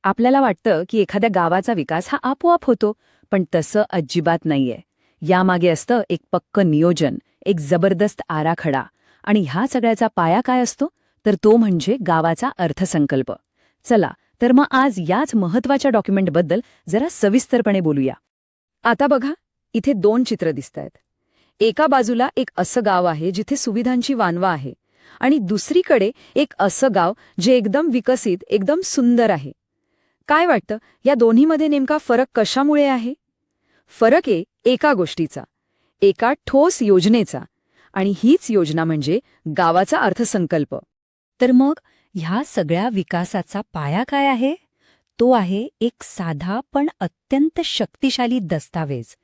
आपल्याला वाटतं की एखाद्या गावाचा विकास हा आपोआप होतो, पण तसं अजिबात नाहीये. यामागे असतं एक पक्क नियोजन, एक जबरदस्त आराखडा. आणि ह्या सगळ्याचा पाया काय असतो? तर तो म्हणजे गावाचा अर्थसंकल्प. चला, तर मग आज याच महत्वाच्या डॉक्युमेंटबद्दल जरा सविस्तरपणे बोलूया. आता बघा, इथे दोन चित्र दिसतायत. एका बाजूला एक असं गाव आहे जिथे सुविधांची वानवा आहे, आणि दुसरीकडे एक असं गाव जे एकदम विकसित, एकदम सुंदर आहे. काय वाटतं, या दोन्हीमध्ये नेमका फरक कशामुळे आहे? फरक आहे एका गोष्टीचा, एका ठोस योजनेचा. आणि हीच योजना म्हणजे गावाचा अर्थसंकल्प. तर मग ह्या सगळ्या विकासाचा पाया काय आहे? तो आहे एक साधा पण अत्यंत शक्तिशाली दस्तावेज.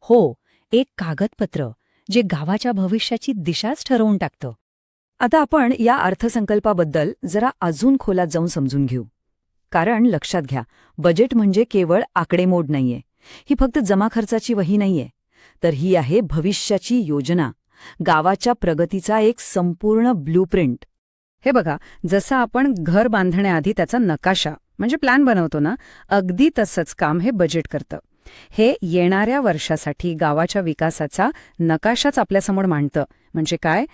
हो, एक कागदपत्र जे गावाच्या भविष्याची दिशाच ठरवून टाकतं. आता आपण या अर्थसंकल्पाबद्दल जरा अजून खोलात जाऊन समजून घेऊ. कारण लक्षात घ्या, बजेट म्हणजे केवळ आकडेमोड नाहीये. ही फक्त जमा खर्चाची वही नाहीये, तर ही आहे भविष्याची योजना, गावाच्या प्रगतीचा एक संपूर्ण ब्लूप्रिंट. हे बघा, जसं आपण घर बांधण्याआधी त्याचा नकाशा म्हणजे प्लॅन बनवतो ना, अगदी तसंच काम हे बजेट करतं. हे येणाऱ्या वर्षासाठी गावाच्या विकासाचा नकाशाच आपल्यासमोर मांडतं. म्हणजे काय?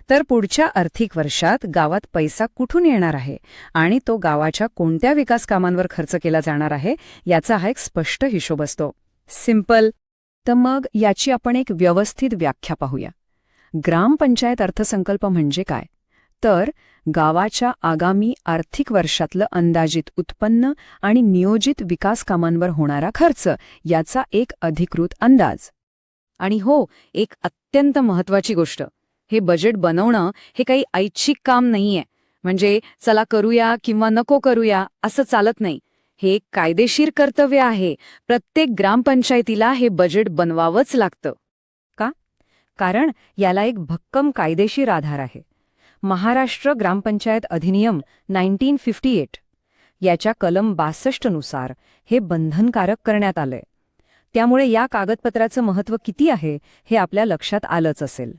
तर पुढच्या आर्थिक वर्षात गावात पैसा कुठून येणार आहे आणि तो गावाच्या कोणत्या विकास कामांवर खर्च केला जाणार आहे याचा हा एक स्पष्ट हिशोब असतो. सिंपल. तर मग याची आपण एक व्यवस्थित व्याख्या पाहूया. ग्रामपंचायत अर्थसंकल्प म्हणजे काय? तर गावाच्या आगामी आर्थिक वर्षातलं अंदाजित उत्पन्न आणि नियोजित विकास कामांवर होणारा खर्च याचा एक अधिकृत अंदाज. आणि हो, एक अत्यंत महत्वाची गोष्ट, हे बजेट बनवणं हे काही ऐच्छिक काम नाहीये. म्हणजे चला करूया किंवा नको करूया असं चालत नाही. हे एक कायदेशीर कर्तव्य आहे. प्रत्येक ग्रामपंचायतीला हे बजेट बनवावंच लागतं. का? कारण याला एक भक्कम कायदेशीर आधार आहे. महाराष्ट्र ग्रामपंचायत अधिनियम 1958 याच्या कलम 62 नुसार हे बंधनकारक करण्यात आलंय. त्यामुळे या कागदपत्राचं महत्त्व किती आहे हे आपल्या लक्षात आलंच असेल.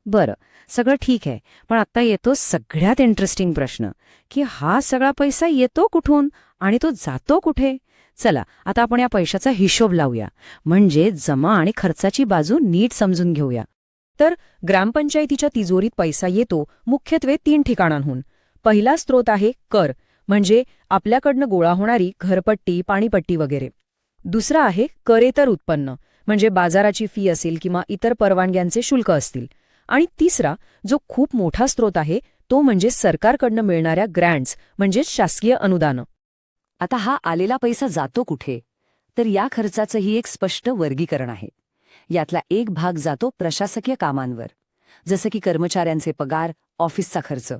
बरं, सगळं ठीक आहे, पण आता येतो सगळ्यात इंटरेस्टिंग प्रश्न, की हा सगळा पैसा येतो कुठून आणि तो जातो कुठे? चला, आता आपण या पैशाचा हिशोब लावूया, म्हणजे जमा आणि खर्चाची बाजू नीट समजून घेऊया. तर ग्रामपंचायतीच्या तिजोरीत पैसा येतो मुख्यत्वे 3 ठिकाणांहून. पहिला स्रोत आहे कर, म्हणजे आपल्याकडनं गोळा होणारी घरपट्टी, पाणीपट्टी वगैरे. दुसरा आहे करेतर उत्पन्न, म्हणजे बाजाराची फी असेल किंवा इतर परवानग्यांचे शुल्क असतील. आणि तिसरा, जो खूप मोठा स्रोत आहे, तो म्हणजे सरकारकडनं मिळणाऱ्या ग्रँट्स, म्हणजे शासकीय अनुदानं. आता हा आलेला पैसा जातो कुठे? तर या खर्चाचंही एक स्पष्ट वर्गीकरण आहे. यातला एक भाग जातो प्रशासकीय कामांवर, जसं की कर्मचाऱ्यांचे पगार, ऑफिसचा खर्च.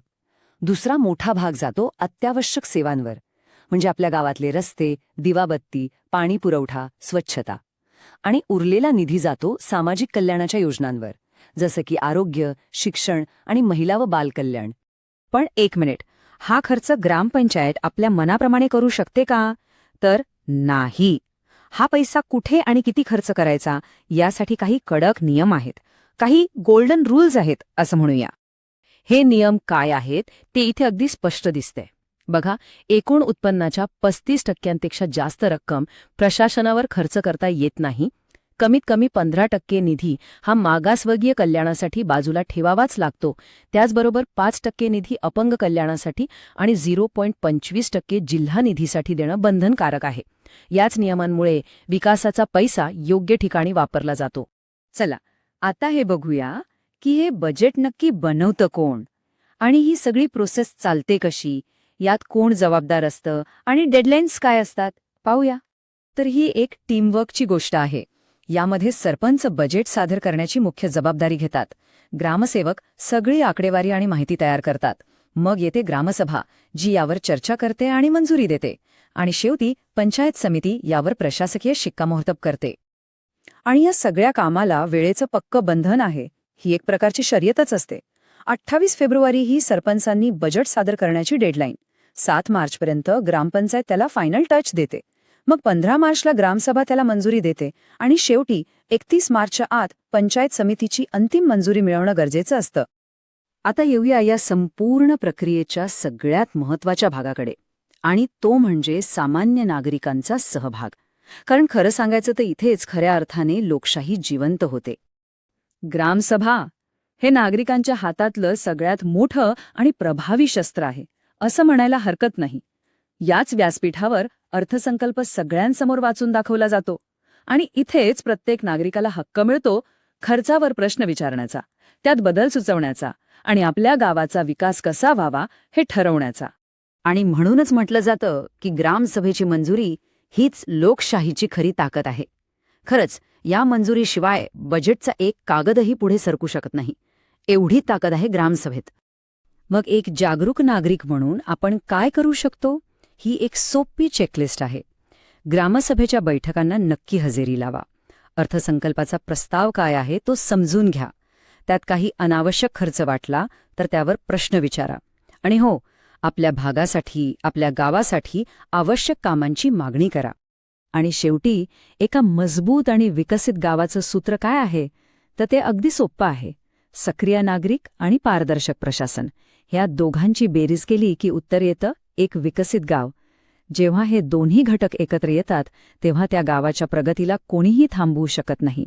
दुसरा मोठा भाग जातो अत्यावश्यक सेवांवर, म्हणजे आपल्या गावातले रस्ते, दिवाबत्ती, पाणी पुरवठा, स्वच्छता. आणि उरलेला निधी जातो सामाजिक कल्याणाच्या योजनांवर, जसं की आरोग्य, शिक्षण आणि महिला व बालकल्याण. पण एक मिनिट, हा खर्च ग्रामपंचायत आपल्या मनाप्रमाणे करू शकते का? तर नाही. हा पैसा कुठे आणि किती खर्च करायचा यासाठी काही कडक नियम आहेत, काही गोल्डन रूल्स आहेत असं म्हणूया. हे नियम काय आहेत ते इथे अगदी स्पष्ट दिसते. बघा, एकूण उत्पन्नाच्या 35% जास्त रक्कम प्रशासनावर खर्च करता येत नाही. कमीत कमी 15% निधी हा मागासवर्गीय कल्याणासाठी बाजूला ठेवावाच लागतो. त्याचबरोबर 5% निधी अपंग कल्याणासाठी आणि 0.25% जिल्हा निधीसाठी देणं बंधनकारक आहे. याच नियमांमुळे विकासाचा पैसा योग्य ठिकाणी वापरला जातो. चला, आता हे बघूया की हे बजेट नक्की बनवतं कोण आणि ही सगळी प्रोसेस चालते कशी, यात कोण जबाबदार असतं आणि डेडलाईन्स काय असतात पाहूया. तर ही एक टीमवर्कची गोष्ट आहे. यामध्ये सरपंच बजेट सादर करण्याची मुख्य जबाबदारी घेतात. ग्रामसेवक सगळी आकडेवारी आणि माहिती तयार करतात. मग येते ग्रामसभा, जी यावर चर्चा करते आणि मंजुरी देते. आणि शेवटी पंचायत समिती यावर प्रशासकीय शिक्कामोर्तब करते. आणि या सगळ्या कामाला वेळेचं पक्क बंधन आहे. ही एक प्रकारची शर्यतच असते. 28 फेब्रुवारी ही सरपंचांनी बजेट सादर करण्याची डेडलाईन. 7 मार्चपर्यंत ग्रामपंचायत त्याला फायनल टच देते. मग 15 मार्चला ग्रामसभा त्याला मंजुरी देते आणि शेवटी 31 मार्चच्या आत पंचायत समितीची अंतिम मंजुरी मिळवणं गरजेचं असतं. आता येऊया या संपूर्ण प्रक्रियेच्या सगळ्यात महत्त्वाच्या भागाकडे, आणि तो म्हणजे सामान्य नागरिकांचा सहभाग. कारण खरं सांगायचं तर इथेच खऱ्या अर्थाने लोकशाही जिवंत होते. ग्रामसभा हे नागरिकांच्या हातातलं सगळ्यात मोठं आणि प्रभावी शस्त्र आहे असं म्हणायला हरकत नाही. याच व्यासपीठावर अर्थसंकल्प सगळ्यांसमोर वाचून दाखवला जातो आणि इथेच प्रत्येक नागरिकाला हक्क मिळतो खर्चावर प्रश्न विचारण्याचा, त्यात बदल सुचवण्याचा आणि आपल्या गावाचा विकास कसा व्हावा हे ठरवण्याचा. आणि म्हणूनच म्हटलं जातं की ग्रामसभेची मंजुरी हीच लोकशाहीची खरी ताकद आहे. खरंच या मंजुरीशिवाय बजेटचा एक कागदही पुढे सरकू शकत नाही. एवढी ताकद आहे ग्रामसभेत. मग एक जागरूक नागरिक म्हणून आपण काय करू शकतो? ही एक सोपी चेकलिस्ट आहे. ग्रामसभेच्या बैठकांना नक्की हजेरी लावा. अर्थसंकल्पाचा प्रस्ताव काय आहे तो समजून घ्या. त्यात काही अनावश्यक खर्च वाटला तर त्यावर प्रश्न विचारा. आणि हो, आपल्या भागासाठी, आपल्या गावासाठी आवश्यक कामांची मागणी करा. आणि शेवटी एका मजबूत आणि विकसित गावाचं सूत्र काय आहे? तर ते अगदी सोपं आहे. सक्रिय नागरिक आणि पारदर्शक प्रशासन ह्या दोघांची बेरीज केली की उत्तर येतं एक विकसित गाव. जेव्हा हे दोन्ही घटक एकत्र येतात तेव्हा त्या गावाच्या प्रगतीला कोणीही थांबवू शकत नाही.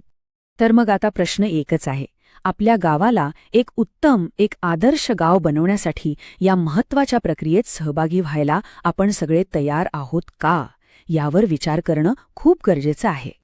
तर मग आता प्रश्न एकच आहे. आपल्या गावाला एक उत्तम, एक आदर्श गाव बनवण्यासाठी या महत्त्वाच्या प्रक्रियेत सहभागी व्हायला आपण सगळे तयार आहोत का? यावर विचार करणं खूप गरजेचं आहे.